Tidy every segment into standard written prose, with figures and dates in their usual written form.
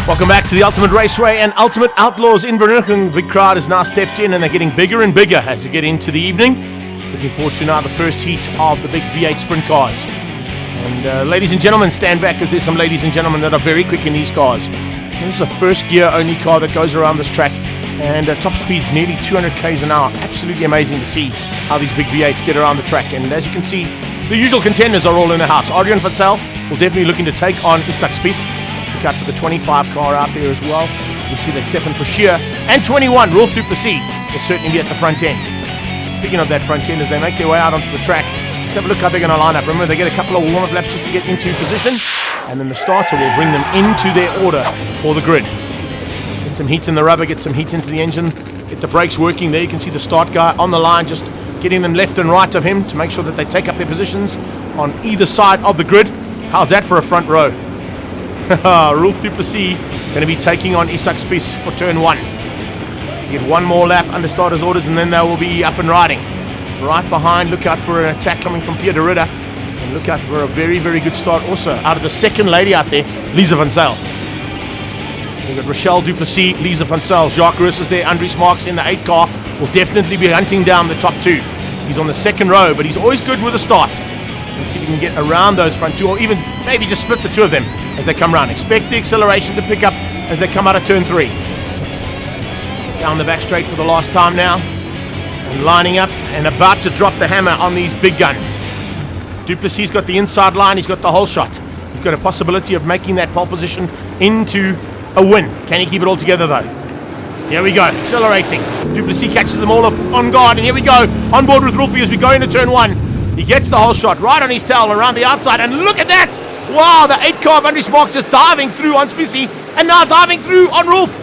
Welcome back to the Ultimate Raceway and Ultimate Outlaws in Vereeniging. The big crowd has now stepped in and they're getting bigger and bigger as we get into the evening. Looking forward to now the first heat of the big V8 sprint cars. And ladies and gentlemen, stand back because there's some ladies and gentlemen that are very quick in these cars. This is a first gear only car that goes around this track, and top speed's nearly 200 k's an hour. Absolutely amazing to see how these big V8s get around the track. And as you can see, the usual contenders are all in the house. Adrian Vatsel will definitely looking to take on Isak Spies. Look out for the 25 car out there as well. You can see that Stefan Verschier and 21 Rolf Duplessis will certainly be at the front end. Speaking of that front end, as they make their way out onto the track, let's have a look how they're going to line up. Remember, they get a couple of warm-up laps just to get into position, and then the starter will bring them into their order for the grid. Get some heat in the rubber, get some heat into the engine, get the brakes working. There you can see the start guy on the line, just getting them left and right of him to make sure that they take up their positions on either side of the grid. How's that for a front row? Rolf Duplessis going to be taking on Isak Spies for turn 1. Get one more lap under starter's orders and then they will be up and riding. Right behind, look out for an attack coming from Pierre de Ridder. And look out for a very, very good start also out of the second lady out there, Lisa van Zyl. So we've got Rochelle Duplessis, Lisa van Zyl, Jacques Roos is there, Andries Marks in the 8 car will definitely be hunting down the top 2. He's on the second row, but he's always good with a start. Let's see if we can get around those front 2, or even maybe just split the 2 of them as they come around. Expect the acceleration to pick up as they come out of turn 3. Down the back straight for the last time now. And lining up and about to drop the hammer on these big guns. Duplessis got the inside line, he's got the whole shot. He's got a possibility of making that pole position into a win. Can he keep it all together though? Here we go, accelerating. Duplessis catches them all on guard, and here we go. On board with Rolfie as we go into turn 1. He gets the whole shot right on his tail around the outside, and look at that! Wow, the 8 car of Andries Marks just diving through on Spies and now diving through on Rolf.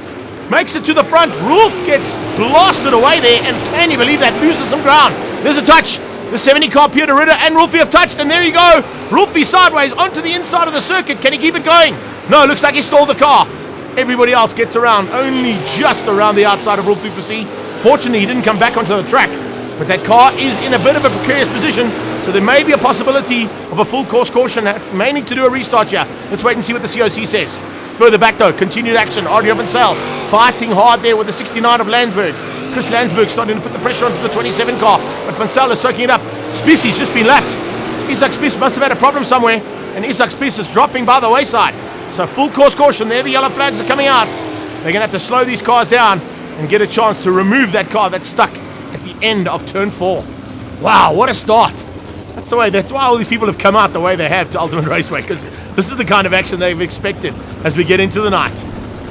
Makes it to the front. Rolf gets blasted away there, and can you believe that? Loses some ground. There's a touch. The 70 car, Pierre de Ridder and Rolfie have touched, and there you go. Rolfie sideways onto the inside of the circuit. Can he keep it going? No, looks like he stalled the car. Everybody else gets around, only just around the outside of Rolf Duplessis. Fortunately, he didn't come back onto the track, but that car is in a bit of a precarious position, so there may be a possibility of a full course caution. May need to do a restart here. Let's wait and see what the COC says. Further back though, continued action. Adrian Vatsel fighting hard there with the 69 of Landsberg. Chris Landsberg starting to put the pressure onto the 27 car, but Vatsel is soaking it up. Spies just been lapped. Isak Spies must have had a problem somewhere, and Isak Spies is dropping by the wayside. So full course caution there, the yellow flags are coming out. They're going to have to slow these cars down and get a chance to remove that car that's stuck at the end of turn 4. Wow, what a start. That's why all these people have come out the way they have to Ultimate Raceway, because this is the kind of action they've expected as we get into the night.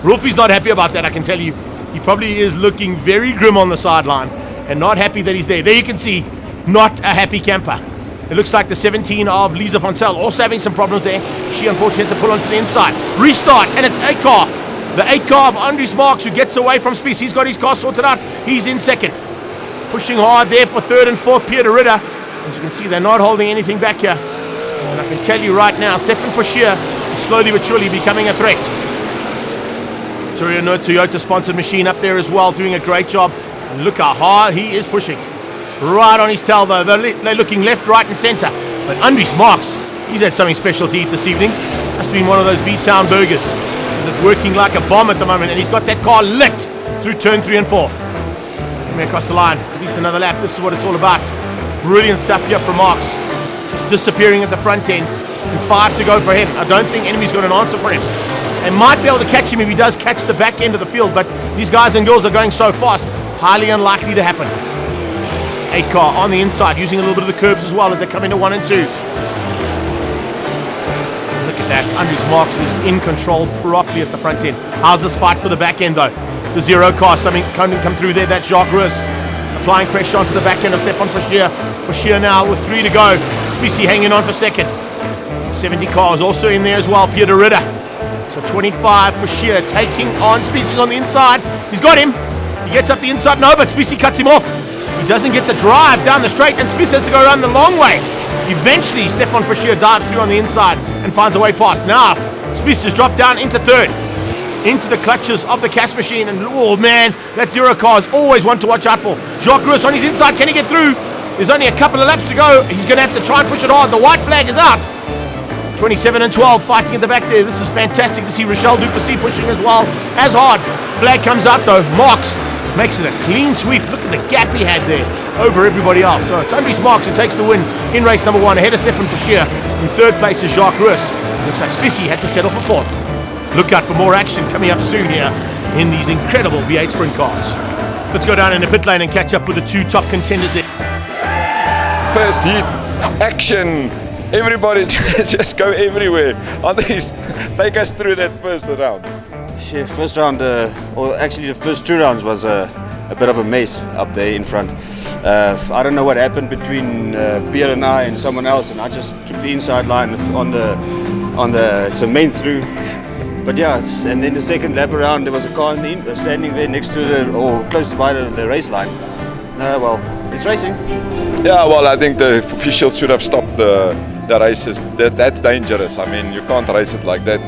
Rolfie's not happy about that, I can tell you. He probably is looking very grim on the sideline and not happy that he's there. There you can see, not a happy camper. It looks like the 17 of Lisa van Zyl also having some problems there. She unfortunately had to pull onto the inside. Restart, and it's 8 car. The 8 car of Andries Marks, who gets away from Spies. He's got his car sorted out. He's in second. Pushing hard there for 3rd and 4th, Pierre de Ridder. As you can see, they're not holding anything back here. And I can tell you right now, Stefan Verschier is slowly but surely becoming a threat. Toyota-sponsored machine up there as well, doing a great job. And look how hard he is pushing. Right on his tail, though. They're looking left, right, and center. But Andries Marks, he's had something special to eat this evening. Must have been one of those V-Town burgers, because it's working like a bomb at the moment. And he's got that car lit through turn 3 and 4. Coming across the line, completes another lap. This is what it's all about. Brilliant stuff here from Marks. Just disappearing at the front end. And 5 to go for him. I don't think anybody's got an answer for him. They might be able to catch him if he does catch the back end of the field, but these guys and girls are going so fast, highly unlikely to happen. 8 car on the inside, using a little bit of the curbs as well as they come into 1 and 2. Look at that. Andries Marks is in control properly at the front end. How's this fight for the back end though? The 0 car, something come through there. That's Jacques Roos. Applying pressure onto the back end of Stefan Verschier. Verschier now with 3 to go. Spies hanging on for second. 70 cars also in there as well. Pierre de Ridder. So 25 Verschier taking on Spies on the inside. He's got him. He gets up the inside. No, but Spies cuts him off. He doesn't get the drive down the straight, and Spies has to go around the long way. Eventually, Stefan Verschier dives through on the inside and finds a way past. Now, Spies has dropped down into 3rd. Into the clutches of the CAS machine, and oh man, that 0 car is always one to watch out for. Jacques Roos on his inside, can he get through? There's only a couple of laps to go. He's going to have to try and push it hard. The white flag is out. 27 and 12 fighting at the back there. This is fantastic to see Rochelle Duplessis pushing as well as hard. Flag comes out though. Marks makes it a clean sweep. Look at the gap he had there over everybody else. So it's Andries Marks who takes the win in race number 1 ahead of Stefan Fischer. In third place is Jacques Roos. Looks like Spissy had to settle for fourth. Look out for more action coming up soon here in these incredible V8 sprint cars. Let's go down in the pit lane and catch up with the two top contenders there. First heat, action. Everybody just go everywhere. Andries, take us through that first round. Yeah, first round, or actually the first 2 rounds was a bit of a mess up there in front. I don't know what happened between Pierre and I and someone else, and I just took the inside line on the cement through. But yeah, and then the second lap around, there was a car standing there next to or close by the race line. Well, it's racing. Yeah, well, I think the officials should have stopped the races. That's dangerous. I mean, you can't race it like that.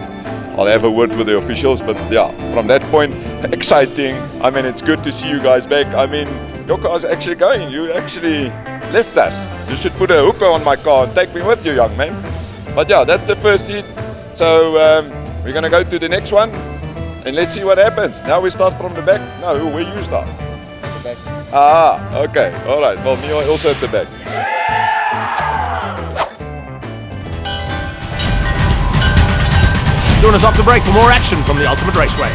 I'll have a word with the officials, but yeah, from that point, exciting. I mean, it's good to see you guys back. I mean, your car's actually going. You actually left us. You should put a hooker on my car and take me with you, young man. But yeah, that's the first heat. So we're going to go to the next one and let's see what happens. Now we start from the back. No, where you start? The back. Ah, okay. All right. Well, me also at the back. Join us off the break for more action from the Ultimate Raceway.